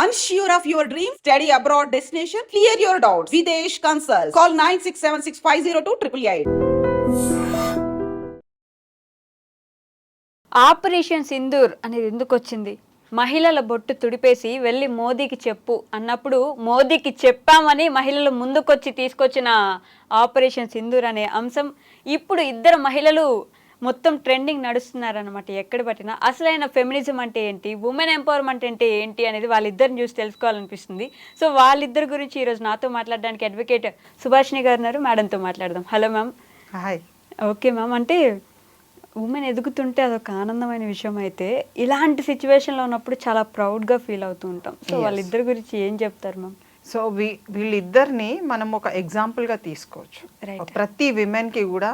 Unsure of your dream? Study abroad destination? Clear your doubts. Videsh Consult. Call 9676502888. Operation Sindoor అనేది ఎందుకు వచ్చింది? మహిళల బొట్టు తుడిపేసి వెళ్ళి మోదీకి చెప్పు అన్నప్పుడు మోదీకి చెప్పామని మహిళలు ముందుకొచ్చి తీసుకొచ్చిన ఆపరేషన్ సింధూర్ అనే అంశం ఇప్పుడు ఇద్దరు మహిళలు మొత్తం ట్రెండింగ్ నడుస్తున్నారనమాట. ఎక్కడ పట్టినా అసలైన ఫెమినిజం అంటే ఏంటి, ఉమెన్ ఎంపవర్మెంట్ అంటే ఏంటి అనేది వాళ్ళిద్దరిని చూసి తెలుసుకోవాలనిపిస్తుంది. సో వాళ్ళిద్దరి గురించి ఈరోజు నాతో మాట్లాడడానికి అడ్వకేట్ సుభాషిణి గారు ఉన్నారు. మేడంతో మాట్లాడదాం. Hello ma'am. Hi. Okay ma'am, అంటే ఉమెన్ ఎదుగుతుంటే అదొక ఆనందమైన విషయం అయితే ఇలాంటి సిచ్యువేషన్లో ఉన్నప్పుడు చాలా ప్రౌడ్గా ఫీల్ అవుతూ ఉంటాం. సో వాళ్ళిద్దరి గురించి ఏం చెప్తారు మ్యామ్? సో వీళ్ళిద్దరిని మనం ఒక ఎగ్జాంపుల్గా తీసుకోవచ్చు. ప్రతి విమెన్కి కూడా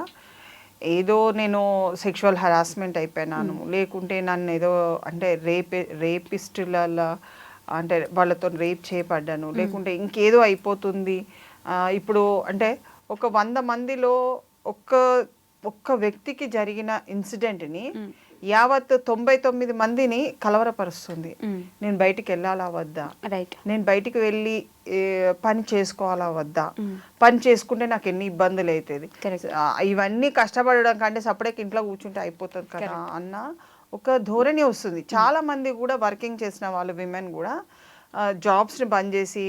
ఏదో నేను సెక్షువల్ హరాస్మెంట్ అయిపోయినాను, లేకుంటే నన్ను ఏదో అంటే రేపిస్టుల అంటే వాళ్ళతో రేప్ చేయబడ్డాను, లేకుంటే ఇంకేదో అయిపోతుంది. ఇప్పుడు అంటే ఒక 100 మందిలో ఒక్క వ్యక్తికి జరిగిన ఇన్సిడెంట్ని యావత్ 99 మందిని కలవరపరుస్తుంది. నేను బయటికి వెళ్ళాలా వద్దా, నేను బయటికి వెళ్ళి పని చేసుకోవాలా వద్దా, పని చేసుకుంటే నాకు ఎన్ని ఇబ్బందులు అవుతుంది, ఇవన్నీ కష్టపడడం కంటే సపరేట్ ఇంట్లో కూర్చుంటే అయిపోతుంది కదా అన్న ఒక ధోరణి వస్తుంది. చాలా మంది కూడా వర్కింగ్ చేసిన వాళ్ళు విమెన్ కూడా జాబ్స్ని బంద్ చేసి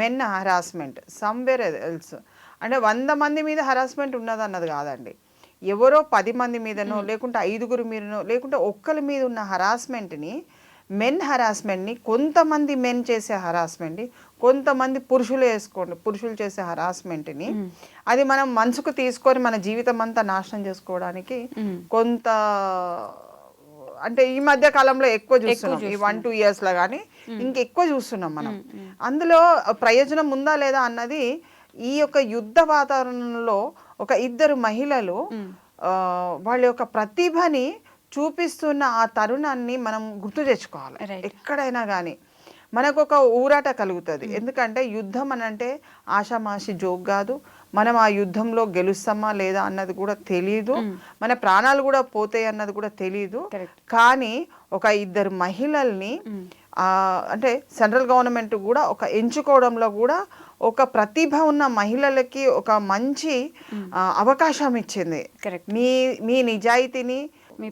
మెన్ హరాస్మెంట్ సమ్వేర్ ఎల్స్ అంటే 100 మంది మీద హరాస్మెంట్ ఉన్నది అన్నది కాదండి, ఎవరో 10 మంది మీదనో లేకుంటే 5గురు మీదనో లేకుంటే ఒక్కరి మీద ఉన్న హరాస్మెంట్ని, మెన్ హరాస్మెంట్ని, కొంతమంది మెన్ చేసే హరాస్మెంట్ని, కొంతమంది పురుషులు చేసే హరాస్మెంట్ని అది మనం మనసుకు తీసుకొని మన జీవితం అంతా నాశనం చేసుకోవడానికి కొంత అంటే ఈ మధ్య కాలంలో ఎక్కువ చూస్తున్నాం. ఈ 1-2 ఇయర్స్లో కానీ ఇంకెక్కువ చూస్తున్నాం మనం. అందులో ప్రయోజనం ఉందా లేదా అన్నది ఈ యొక్క యుద్ధ వాతావరణంలో ఒక ఇద్దరు మహిళలు వాళ్ళ యొక్క ప్రతిభని చూపిస్తున్న ఆ తరుణాన్ని మనం గుర్తు తెచ్చుకోవాలి. ఎక్కడైనా కానీ మనకు ఒక ఊరాట కలుగుతుంది. ఎందుకంటే యుద్ధం అని అంటే ఆషామాషి జోక్ కాదు. మనం ఆ యుద్ధంలో గెలుస్తామా లేదా అన్నది కూడా తెలియదు, మన ప్రాణాలు కూడా పోతాయి అన్నది కూడా తెలియదు. కానీ ఒక ఇద్దరు మహిళల్ని అంటే సెంట్రల్ గవర్నమెంట్ కూడా ఒక ఎంచుకోవడంలో కూడా ఒక ప్రతిభ ఉన్న మహిళలకి ఒక మంచి అవకాశం ఇచ్చింది. మీ నిజాయితీని,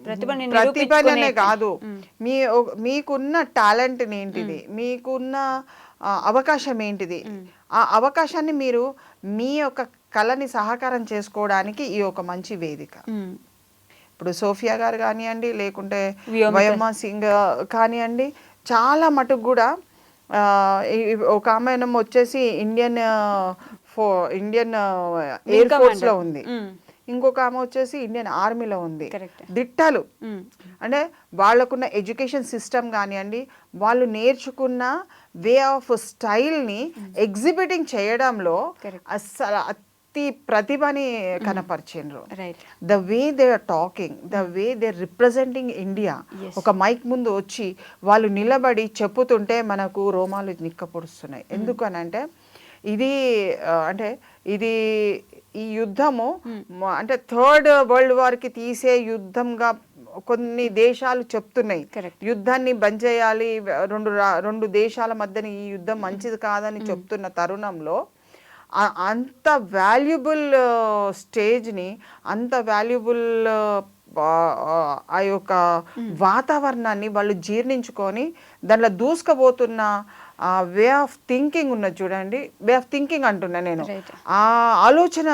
ప్రతిభనే కాదు, మీకున్న టాలెంట్ ఏంటిది, మీకున్న అవకాశం ఏంటిది, ఆ అవకాశాన్ని మీరు మీ యొక్క కళని సహకారం చేసుకోవడానికి ఈ ఒక మంచి వేదిక. ఇప్పుడు సోఫియా గారు కానివ్వండి, లేకుంటే వయమ్మా సింగ్ కానివ్వండి, చాలా మటుకు కూడా ఒక ఆమె వచ్చేసి ఇండియన్ ఎయిర్ ఫోర్స్లో ఉంది, ఇంకొక ఆమె వచ్చేసి ఇండియన్ ఆర్మీలో ఉంది. దిట్టలు అంటే వాళ్ళకున్న ఎడ్యుకేషన్ సిస్టమ్ కానివ్వండి, వాళ్ళు నేర్చుకున్న వే ఆఫ్ స్టైల్ని ఎగ్జిబిటింగ్ చేయడంలో అస్సలు ప్రతిభని కనపరిచిండ్రు. The way they are talking, the way they representing India, ఒక మైక్ ముందు వచ్చి వాళ్ళు నిలబడి చెప్పుతుంటే మనకు రోమాలు నిక్కపొడుస్తున్నాయి. ఎందుకనంటే ఇది ఈ యుద్ధము అంటే 3rd వరల్డ్ వార్కి తీసే యుద్ధంగా కొన్ని దేశాలు చెప్తున్నాయి. యుద్ధాన్ని బంద్ చేయాలి, రెండు దేశాల మధ్యన ఈ యుద్ధం మంచిది కాదని చెప్తున్న తరుణంలో అంత వాల్యుబుల్ స్టేజ్ని, అంత వాల్యుబుల్ ఆ యొక్క వాతావరణాన్ని వాళ్ళు జీర్ణించుకొని దాంట్లో దూసుకుపోతున్న వే ఆఫ్ థింకింగ్ ఉన్నది చూడండి. వే ఆఫ్ థింకింగ్ అంటున్నా నేను, ఆ ఆలోచన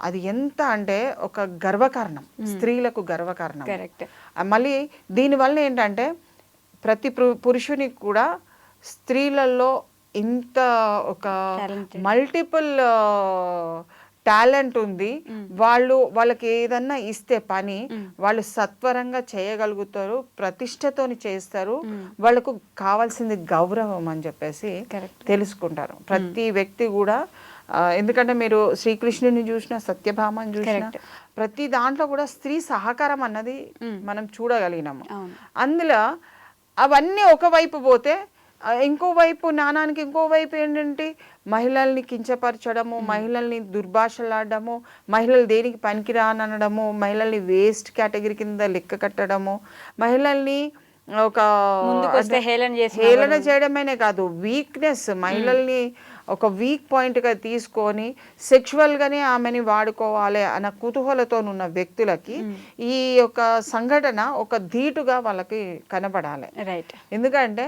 అది ఎంత అంటే ఒక గర్వకారణం, స్త్రీలకు గర్వకారణం. మళ్ళీ దీనివల్ల ఏంటంటే ప్రతి పురుషునికి కూడా స్త్రీలలో ఇంత ఒక మల్టిపుల్ టాలెంట్ ఉంది. వాళ్ళకి ఏదన్నా ఇస్తే పని వాళ్ళు సత్వరంగా చేయగలుగుతారు, ప్రతిష్టతోని చేస్తారు, వాళ్ళకు కావాల్సింది గౌరవం అని చెప్పేసి తెలుసుకుంటారు ప్రతి వ్యక్తి కూడా. ఎందుకంటే మీరు శ్రీకృష్ణుని చూసిన, సత్యభామని చూసిన, ప్రతి దాంట్లో కూడా స్త్రీ సహకారం అన్నది మనం చూడగలిగినాము. అందులో అవన్నీ ఒకవైపు పోతే ఇంకోవైపు నానానికి ఇంకోవైపు ఏంటంటే మహిళల్ని కించపరచడము, మహిళల్ని దుర్భాషలాడము, మహిళలు దేనికి పనికిరానడము, మహిళల్ని వేస్ట్ కేటగిరీ కింద లెక్క కట్టడము, మహిళల్ని ఒక ముందుకొస్తే హేళన చేసి హేళన చేయడమేనే కాదు, వీక్నెస్ మహిళల్ని ఒక వీక్ పాయింట్గా తీసుకొని సెక్షువల్గానే ఆమెని వాడుకోవాలి అన్న కుతూహలతో ఉన్న వ్యక్తులకి ఈ యొక్క సంఘటన ఒక ధీటుగా వాళ్ళకి కనబడాలి. రైట్. ఎందుకంటే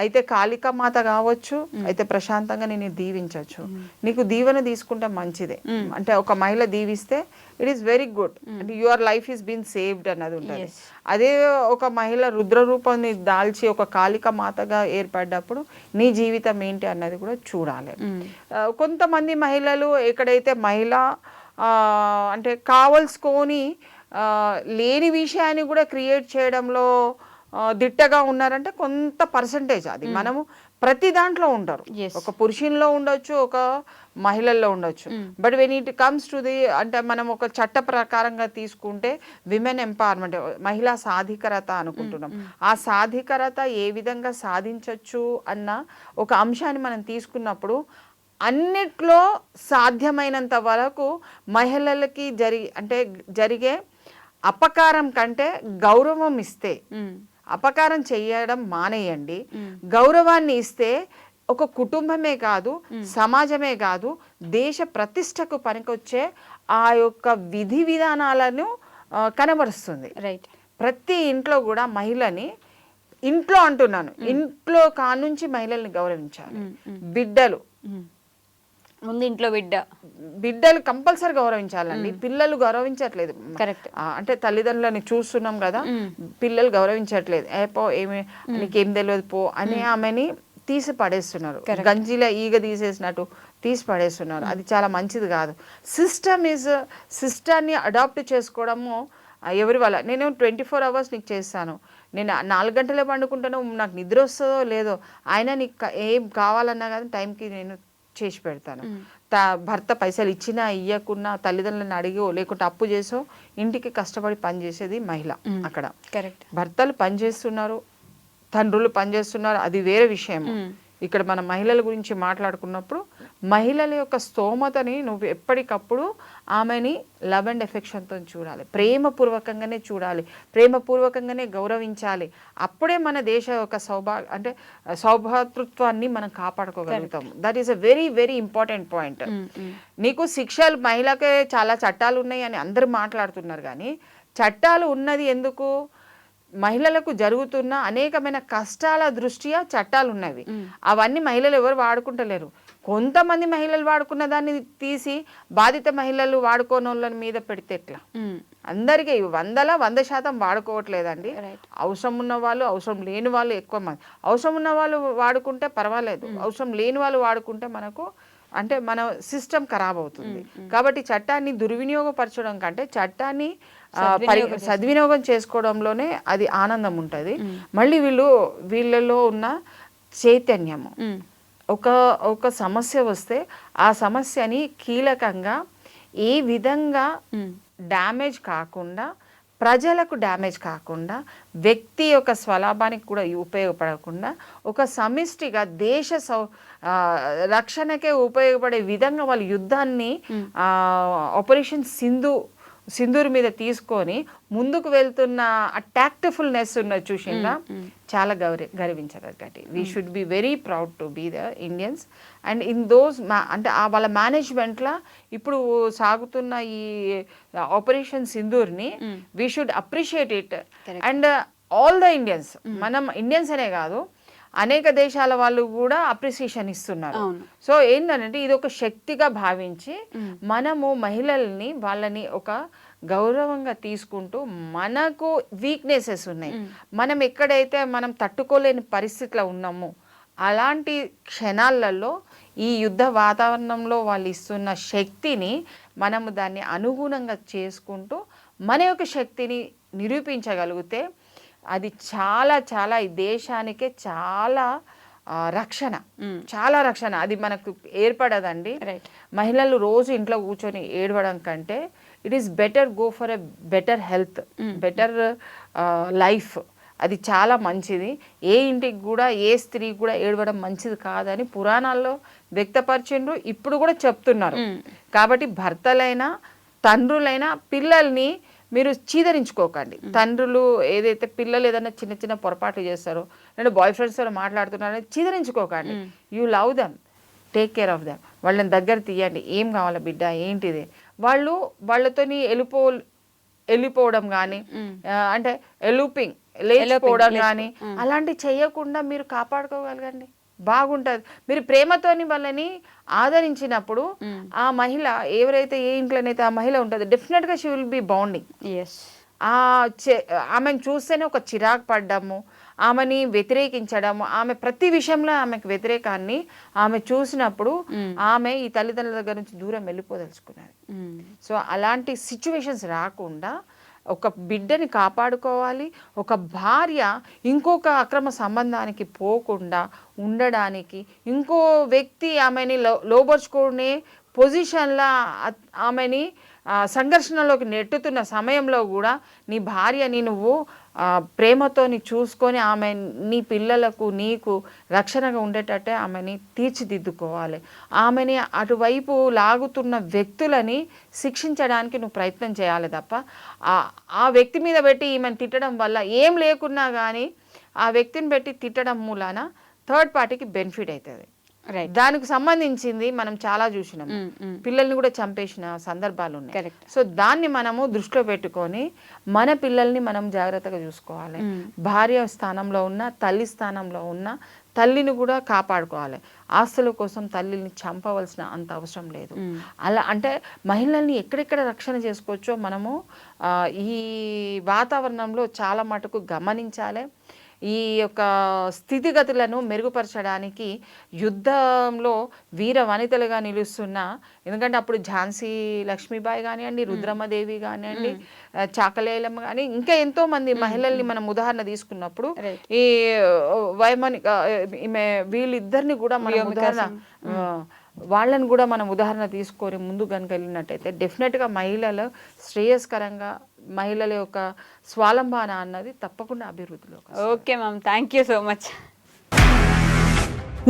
అయితే కాళికామాత కావచ్చు, అయితే ప్రశాంతంగా నేను దీవించవచ్చు. నీకు దీవెన తీసుకుంటే మంచిదే. అంటే ఒక మహిళ దీవిస్తే ఇట్ ఈస్ వెరీ గుడ్, అంటే your life is been saved అన్నది ఉంటుంది. అదే ఒక మహిళ రుద్ర రూపాన్ని దాల్చి ఒక కాళికామాతగా ఏర్పడ్డప్పుడు నీ జీవితం ఏంటి అన్నది కూడా చూడాలి. కొంతమంది మహిళలు ఎక్కడైతే మహిళ అంటే కావలసుకొని లేని విషయాన్ని కూడా క్రియేట్ చేయడంలో దిట్టగా ఉన్నారంటే కొంత పర్సంటేజ్, అది మనము ప్రతి దాంట్లో ఉంటారు. ఒక పురుషుల్లో ఉండొచ్చు, ఒక మహిళల్లో ఉండొచ్చు. But when it comes to the అంటే మనం ఒక చట్ట ప్రకారంగా తీసుకుంటే విమెన్ ఎంపవర్మెంట్, మహిళా సాధికారత అనుకుంటున్నాం. ఆ సాధికారత ఏ విధంగా సాధించవచ్చు అన్న ఒక అంశాన్ని మనం తీసుకున్నప్పుడు అన్నిట్లో సాధ్యమైనంత వరకు మహిళలకి జరిగే అపకారం కంటే గౌరవం ఇస్తే, అపకారం చేయడం మానేయండి, గౌరవాన్ని ఇస్తే ఒక కుటుంబమే కాదు, సమాజమే కాదు, దేశ ప్రతిష్టకు పనికొచ్చే ఆ యొక్క విధి విధానాలను కనబరుస్తుంది. రైట్. ప్రతి ఇంట్లో కూడా మహిళని, ఇంట్లో అంటున్నాను, ఇంట్లో కానుంచి మహిళల్ని గౌరవించాలి. బిడ్డలు ముందు ఇంట్లో బిడ్డలు కంపల్సరీ గౌరవించాలండి. పిల్లలు గౌరవించట్లేదు. కరెక్ట్. అంటే తల్లిదండ్రులని చూస్తున్నాం కదా, పిల్లలు గౌరవించట్లేదు. ఏపో ఏమి నీకేం తెలియదు పో అని ఆమెని తీసి పడేస్తున్నారు, గంజిలో ఈగ తీసేసినట్టు తీసి పడేస్తున్నారు. అది చాలా మంచిది కాదు. సిస్టాన్ని అడాప్ట్ చేసుకోవడము ఎవరి వల్ల. నేను 24 hours నీకు చేస్తాను, నేను 4 గంటలే పండుకుంటాను, నాకు నిద్ర వస్తుందో లేదో, అయినా నీకు ఏం కావాలన్నా కానీ టైంకి నేను చేసి పెడతాను. భర్త పైసలు ఇచ్చినా ఇయ్యకున్నా తల్లిదండ్రులను అడిగో లేకుంటే అప్పు చేసో ఇంటికి కష్టపడి పనిచేసేది మహిళ. అక్కడ భర్తలు పనిచేస్తున్నారు, తండ్రులు పనిచేస్తున్నారు, అది వేరే విషయం. ఇక్కడ మన మహిళల గురించి మాట్లాడుకున్నప్పుడు మహిళల యొక్క స్తోమతని నువ్వు ఎప్పటికప్పుడు ఆమెని లవ్ అండ్ ఎఫెక్షన్తో చూడాలి, ప్రేమపూర్వకంగానే చూడాలి, ప్రేమపూర్వకంగానే గౌరవించాలి. అప్పుడే మన దేశ యొక్క సౌభాతృత్వాన్ని మనం కాపాడుకోగలుగుతాం. That is a very very important point. నీకు శిక్షలు, మహిళకే చాలా చట్టాలు ఉన్నాయి అని అందరూ మాట్లాడుతున్నారు, కానీ చట్టాలు ఉన్నది ఎందుకు? మహిళలకు జరుగుతున్న అనేకమైన కష్టాల దృష్ట్యా చట్టాలు ఉన్నవి. అవన్నీ మహిళలు ఎవరు వాడుకుంటలేరు. కొంతమంది మహిళలు వాడుకున్న దాన్ని తీసి బాధిత మహిళలు వాడుకోని వాళ్ళ మీద పెడితే ఎట్లా? అందరికీ 100% వాడుకోవట్లేదండి. అవసరం ఉన్న వాళ్ళు, అవసరం లేని వాళ్ళు ఎక్కువ మంది. అవసరం ఉన్న వాళ్ళు వాడుకుంటే పర్వాలేదు, అవసరం లేని వాళ్ళు వాడుకుంటే మనకు అంటే మన సిస్టమ్ ఖరాబ్ అవుతుంది. కాబట్టి చట్టాన్ని దుర్వినియోగపరచడం కంటే చట్టాన్ని సద్వినియోగం చేసుకోవడంలోనే అది ఆనందం ఉంటుంది. మళ్ళీ వీళ్ళలో ఉన్న చైతన్యము, ఒక సమస్య వస్తే ఆ సమస్యని కీలకంగా ఏ విధంగా డ్యామేజ్ కాకుండా, ప్రజలకు డ్యామేజ్ కాకుండా, వ్యక్తి యొక్క స్వలాభానికి కూడా ఉపయోగపడకుండా ఒక సమిష్టిగా దేశ రక్షణకే ఉపయోగపడే విధంగా వాళ్ళు యుద్ధాన్ని ఆపరేషన్ సింధూర్ మీద తీసుకొని ముందుకు వెళ్తున్న ఆ టాక్ట్ఫుల్నెస్ ఉన్నది చూసిందా, చాలా గర్వించదగ్గటి. We should be very proud to be the Indians. And in those అంటే వాళ్ళ మేనేజ్మెంట్లో ఇప్పుడు సాగుతున్న ఈ ఆపరేషన్ సింధూర్ని we should appreciate it. And all the Indians, మనం ఇండియన్స్ అనే కాదు, అనేక దేశాల వాళ్ళు కూడా అప్రిసియేషన్ ఇస్తున్నారు. సో ఏంటంటే ఇది ఒక శక్తిగా భావించి మనము మహిళల్ని, వాళ్ళని ఒక గౌరవంగా తీసుకుంటూ, మనకు వీక్నెసెస్ ఉన్నాయి, మనం ఎక్కడైతే మనం తట్టుకోలేని పరిస్థితిలో ఉన్నామో అలాంటి క్షణాలలో ఈ యుద్ధ వాతావరణంలో వాళ్ళు ఇస్తున్న శక్తిని మనము దాన్ని అనుగుణంగా చేసుకుంటూ మన యొక్క శక్తిని నిరూపించగలిగితే అది చాలా చాలా ఈ దేశానికే చాలా రక్షణ, చాలా రక్షణ. అది మనకు ఏర్పడదండి. మహిళలు రోజు ఇంట్లో కూర్చొని ఏడవడం కంటే it is better go for a better health, better life. అది చాలా మంచిది. ఏ ఇంటికి కూడా, ఏ స్త్రీ కూడా ఏడవడం మంచిది కాదని పురాణాల్లో వ్యక్తపరిచిండ్రు, ఇప్పుడు కూడా చెప్తున్నారు. కాబట్టి భర్తలైనా తండ్రులైనా పిల్లల్ని మీరు చీదరించుకోకండి. తండ్రులు ఏదైతే పిల్లలు ఏదైనా చిన్న చిన్న పొరపాట్లు చేస్తారో, నేను బాయ్ ఫ్రెండ్స్తో మాట్లాడుతున్నారని చీదరించుకోకండి. You love them, take care of them. వాళ్ళని దగ్గర తీయండి. ఏం కావాలా బిడ్డ, ఏంటిది, వాళ్ళు వాళ్ళతోని వెళ్ళిపోవడం కానీ, అంటే లేచిపోవడం కానీ అలాంటివి చేయకుండా మీరు కాపాడుకోగలగండి, బాగుంటుంది. మీరు ప్రేమతోని వాళ్ళని ఆదరించినప్పుడు ఆ మహిళ ఎవరైతే ఏ ఇంట్లోనైతే ఆ మహిళ ఉంటుంది, డెఫినెట్గా షీ విల్ బి బౌండింగ్. ఆమెను చూస్తేనే ఒక చిరాకు పడ్డము, ఆమెని వ్యతిరేకించడము, ఆమె ప్రతి విషయంలో ఆమెకు వ్యతిరేకాన్ని ఆమె చూసినప్పుడు ఆమె ఈ తల్లిదండ్రుల దగ్గర నుంచి దూరం వెళ్ళిపోదలుచుకున్నది. సో అలాంటి సిచ్యువేషన్స్ రాకుండా ఒక బిడ్డని కాపాడుకోవాలి. ఒక భార్య ఇంకొక అక్రమ సంబంధానికి పోకుండా ఉండడానికి, ఇంకో వ్యక్తి ఆమెని లోబర్చుకునే పొజిషన్లో ఆమెని సంఘర్షణలోకి నెట్టుతున్న సమయంలో కూడా నీ భార్యని నువ్వు ప్రేమతోని చూసుకొని ఆమె నీ పిల్లలకు నీకు రక్షణగా ఉండేటట్టే ఆమెని తీర్చిదిద్దుకోవాలి. ఆమెని అటువైపు లాగుతున్న వ్యక్తులని శిక్షించడానికి నువ్వు ప్రయత్నం చేయాలి తప్ప ఆ వ్యక్తి మీద పెట్టి ఈమెను తిట్టడం వల్ల ఏం లేకున్నా కానీ ఆ వ్యక్తిని పెట్టి తిట్టడం మూలాన థర్డ్ పార్టీకి బెనిఫిట్ అవుతుంది. దానికి సంబంధించింది మనం చాలా చూసినాం. పిల్లల్ని కూడా చంపేసిన సందర్భాలు ఉన్నాయి. సో దాన్ని మనము దృష్టిలో పెట్టుకొని మన పిల్లల్ని మనం జాగ్రత్తగా చూసుకోవాలి. భార్య స్థానంలో ఉన్న, తల్లి స్థానంలో ఉన్న తల్లిని కూడా కాపాడుకోవాలి. ఆస్తుల కోసం తల్లిని చంపవలసిన అంత అవసరం లేదు. అలా అంటే మహిళల్ని ఎక్కడెక్కడ రక్షణ చేసుకోవచ్చో మనము ఈ వాతావరణంలో చాలా మటుకు గమనించాలి. ఈ యొక్క స్థితిగతులను మెరుగుపరచడానికి యుద్ధంలో వీర వనితలుగా నిలుస్తున్న, ఎందుకంటే అప్పుడు ఝాన్సీ లక్ష్మీబాయి కానివ్వండి, రుద్రమ్మదేవి కానివ్వండి, చాకలేయలమ్మ కానీ ఇంకా ఎంతో మంది మహిళల్ని మనం ఉదాహరణ తీసుకున్నప్పుడు ఈ వైమానిక ఈమె వీళ్ళిద్దరిని కూడా మనం ఉదాహరణ వాళ్ళని కూడా మనం ఉదాహరణ తీసుకొని ముందు కనుక వెళ్ళినట్టయితే డెఫినెట్గా మహిళలు శ్రేయస్కరంగా, మహిళల యొక్క స్వాలంబన అన్నది తప్పకుండా అభివృద్ధిలో. Okay ma'am, thank you so much.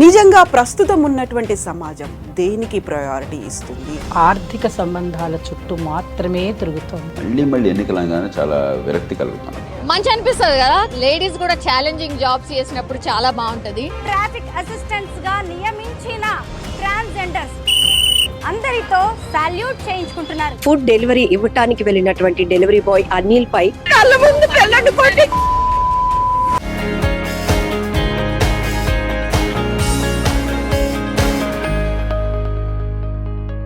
నిజంగా ప్రస్తుతం ఉన్నటువంటి సమాజం దేనికి ప్రయారిటీ ఇస్తుంది? ఆర్థిక సంబంధాల చుట్టూ మాత్రమే తిరుగుతోంది. మళ్ళీ ఎన్నికలంగానే చాలా విరక్తి కలుగుతున్నాం. మంచి అనిపిస్తుంది కదా, లేడీస్ కూడా ఛాలెంజింగ్ జాబ్స్ చేసినప్పుడు చాలా బాగుంటది. ట్రాఫిక్ అసిస్టెంట్స్ గా నియమించిన ట్రాన్స్జెండర్స్ అందరితో సాల్యూట్ చేయించుకుంటున్నారు. ఫుడ్ డెలివరీ ఇవ్వటానికి వెళ్ళినటువంటి డెలివరీ బాయ్ అనిల్ పై కళ్ళ ముందు